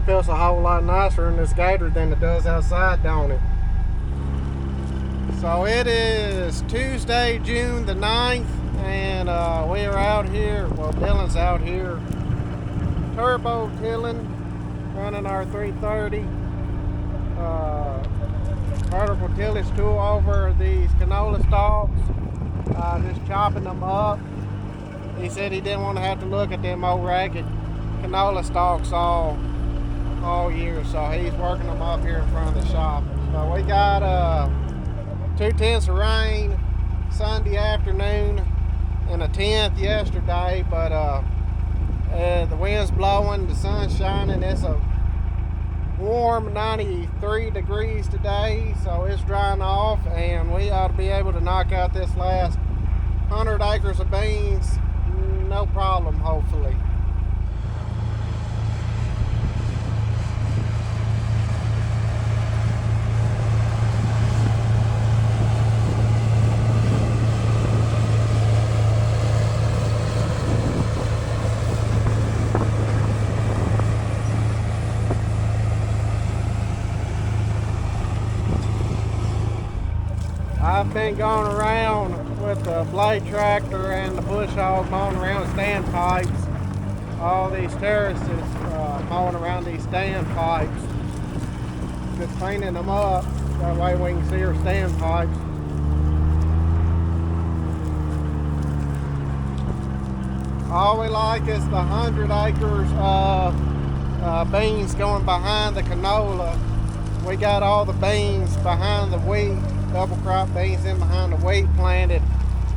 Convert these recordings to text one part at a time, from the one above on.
it feels a whole lot nicer in this gator than it does outside, don't it? So it is Tuesday, June the 9th, and we are out here, well, Dylan's out here turbo tilling, running our 330 vertical tillage tool over these canola stalks, just chopping them up. He said he didn't want to have to look at them old ragged canola stalks all year, so he's working them up here in front of the shop. So we got 2/10 of rain Sunday afternoon and a 10th yesterday, but the wind's blowing, the sun's shining. It's a warm 93 degrees today, so it's drying off, and we ought to be able to knock out this last 100 acres of beans no problem, hopefully. I've been going around with the blade tractor and the bush hog mowing around standpipes. All these terraces, mowing around these standpipes, just cleaning them up. That way we can see our standpipes. All we like is the 100 acres of beans going behind the canola. We got all the beans behind the wheat. Double crop beans in behind the wheat planted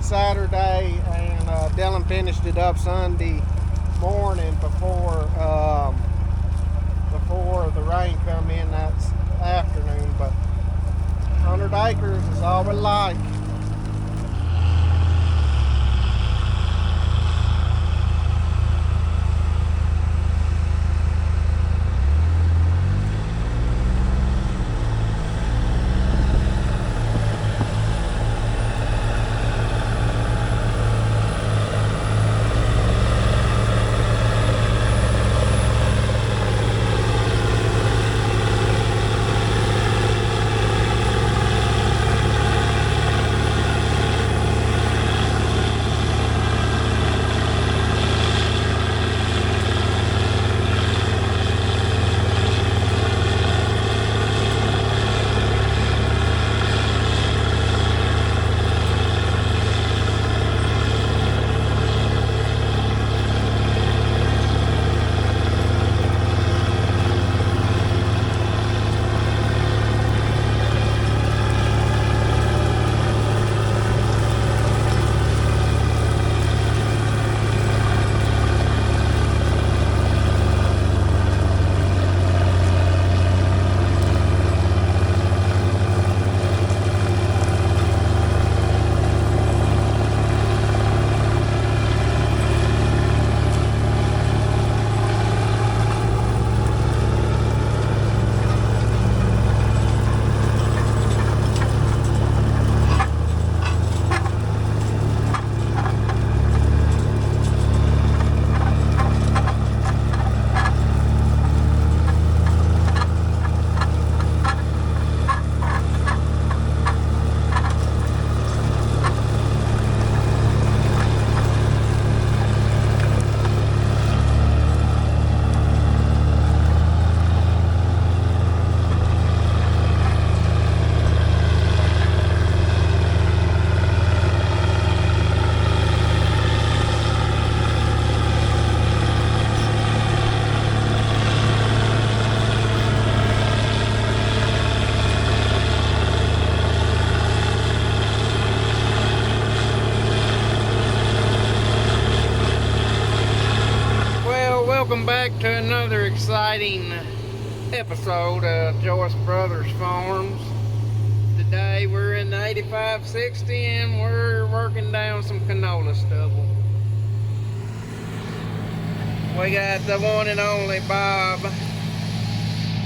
Saturday, and Dylan finished it up Sunday morning before the rain come in that afternoon. But 100 acres is all we like. Welcome back to another exciting episode of Joyce Brothers Farms. Today we're in the 8560 and we're working down some canola stubble. We got the one and only Bob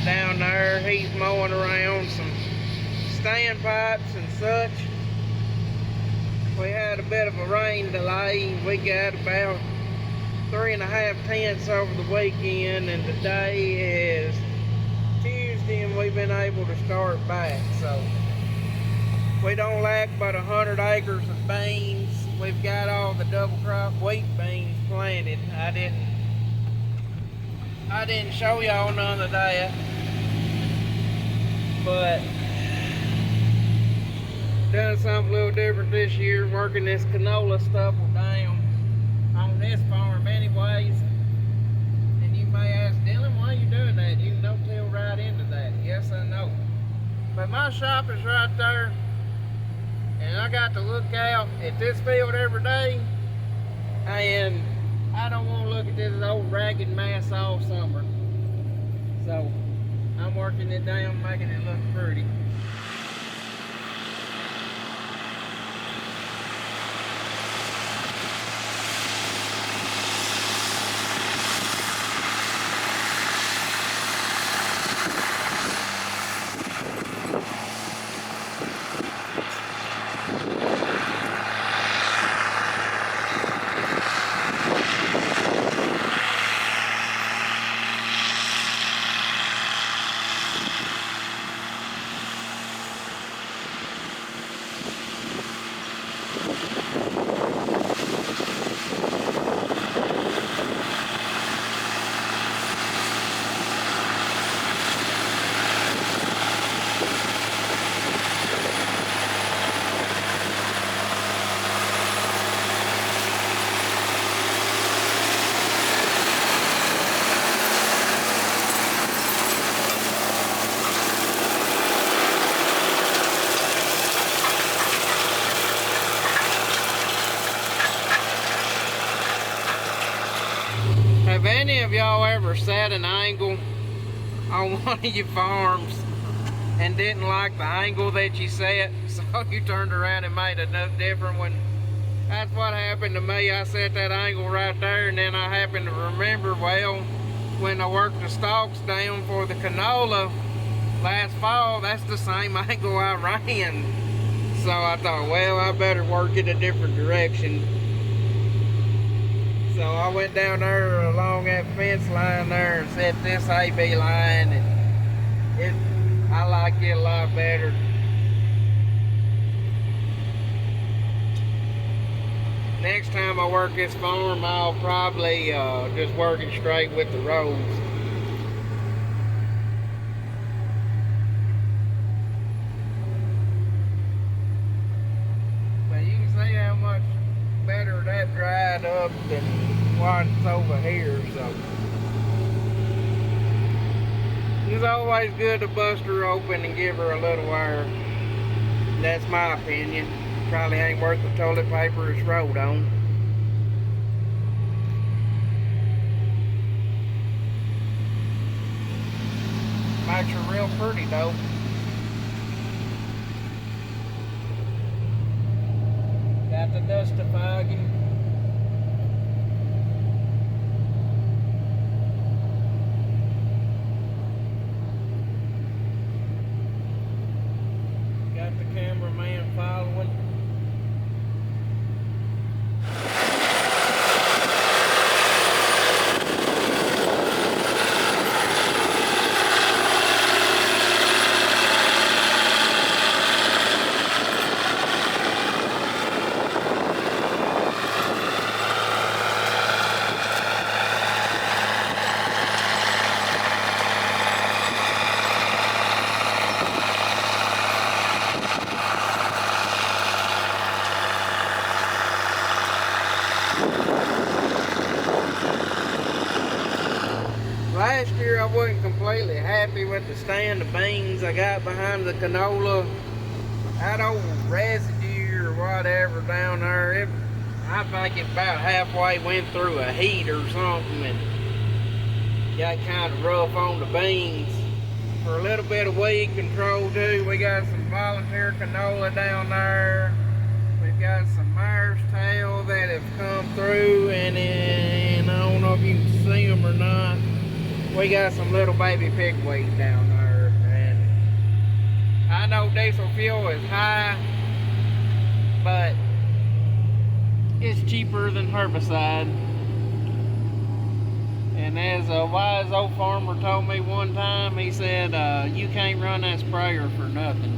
down there. He's mowing around some standpipes and such. We had a bit of a rain delay. We got about 3.5 tenths over the weekend, and today is Tuesday, and we've been able to start back. So we don't lack but 100 acres of beans. We've got all the double crop wheat beans planted. I didn't show y'all none of that, but done something a little different this year, working this canola stubble down on this farm anyways. And you may ask, Dylan, why are you doing that? You can no-till right into that. Yes, I know. But my shop is right there, and I got to look out at this field every day, and I don't want to look at this old ragged mess all summer. So I'm working it down, making it look pretty. Have any of y'all ever set an angle on one of your farms and didn't like the angle that you set, so you turned around and made a different one? That's what happened to me. I set that angle right there, and then I happened to remember, well, when I worked the stalks down for the canola last fall, that's the same angle I ran. So I thought, well, I better work it a different direction. So I went down there along that fence line there and set this AB line, and I like it a lot better. Next time I work this farm, I'll probably just work it straight with the rows. But you can see how much better that dried up than what's over here. So it's always good to bust her open and give her a little air. That's my opinion. Probably ain't worth the toilet paper it's rolled on. Makes her real pretty though. Got the dustifier. Got the cameraman following. Last year I wasn't completely happy with the stand of beans I got behind the canola. That old residue or whatever down there, I think it about halfway went through a heat or something and got kind of rough on the beans. For a little bit of weed control too, we got some volunteer canola down there. We've got some mare's tail that have come through, and then I don't know if you can see them or not. We got some little baby pigweed down there, and I know diesel fuel is high, but it's cheaper than herbicide. And as a wise old farmer told me one time, he said, you can't run that sprayer for nothing.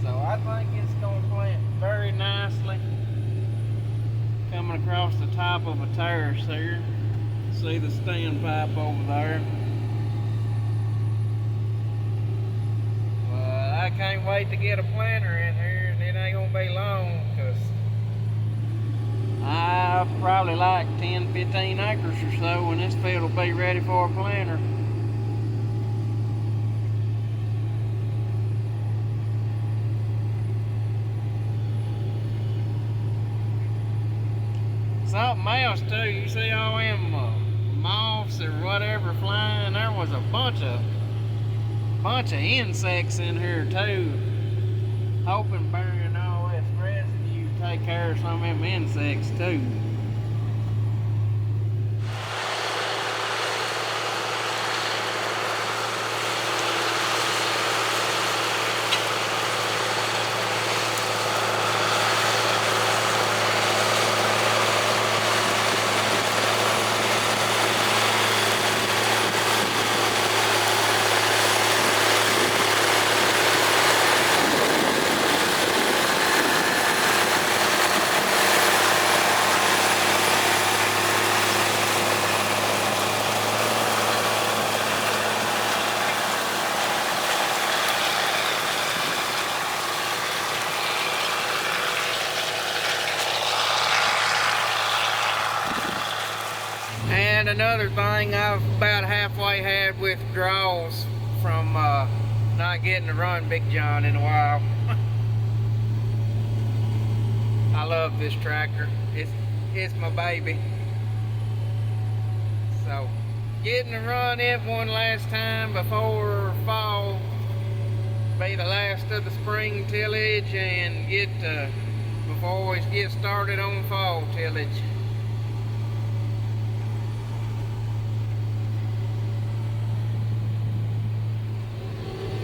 So I think it's going to plant very nicely. Coming across the top of a terrace here. See the standpipe over there. Well, I can't wait to get a planter in here, and it ain't going to be long, because I probably like 10-15 acres or so, and this field will be ready for a planter. Something else too, you see all them moths or whatever flying. There was a bunch of insects in here too. Hoping burying all this residue take care of some of them insects too. And another thing, I've about halfway had withdrawals from not getting to run Big John in a while. I love this tractor. It's my baby. So getting to run it one last time before fall, be the last of the spring tillage, and before we get started on fall tillage.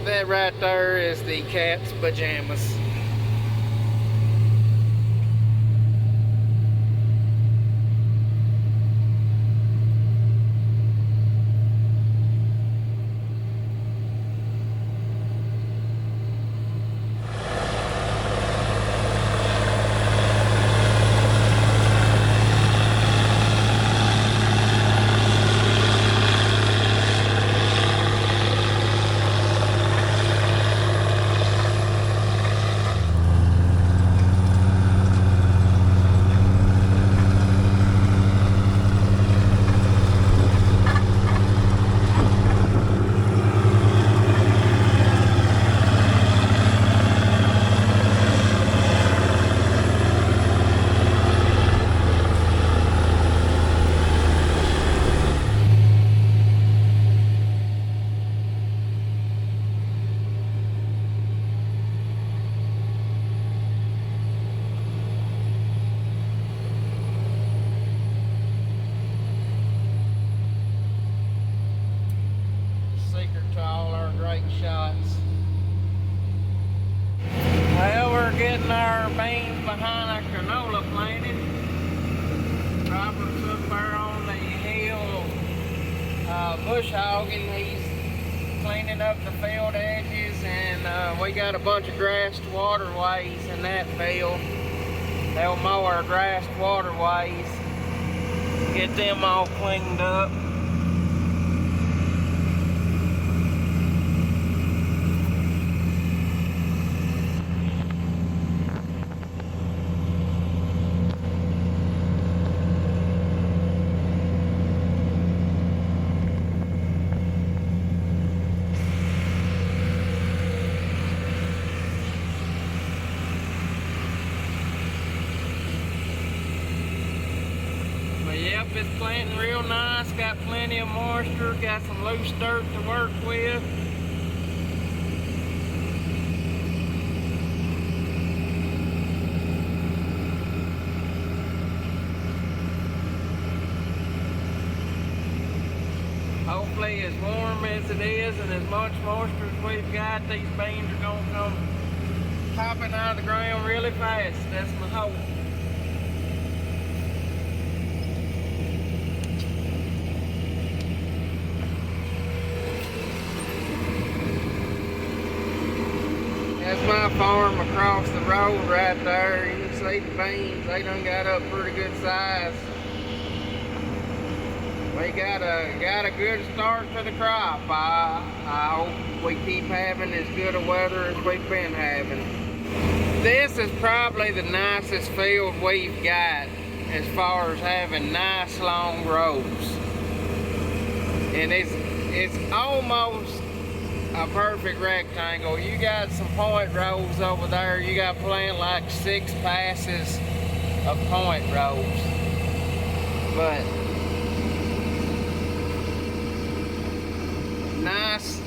That right there is the cat's pajamas. Shots. Well, we're getting our beans behind our canola planted. Robert's up there on the hill bush hogging. He's cleaning up the field edges, and we got a bunch of grassed waterways in that field. They'll mow our grassed waterways, get them all cleaned up. Yep, it's planting real nice, got plenty of moisture, got some loose dirt to work with. Hopefully as warm as it is and as much moisture as we've got, these beans are going to come popping out of the ground really fast. That's my hope. That's my farm across the road right there. You can see the beans, they done got up pretty good size. We got a good start to the crop. I hope we keep having as good a weather as we've been having. This is probably the nicest field we've got as far as having nice long rows. And it's almost a perfect rectangle. You got some point rows over there. You got plenty, like 6 passes of point rows. But nice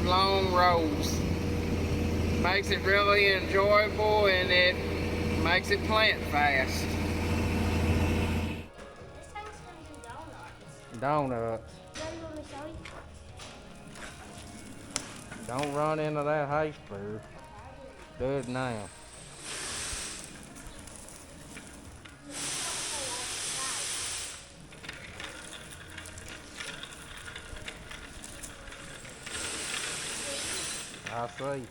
long rows. Makes it really enjoyable, and it makes it plant fast. This thing's gonna do donuts. Donuts. Ready when we show you? Don't run into that hay spear. Do it now. I see.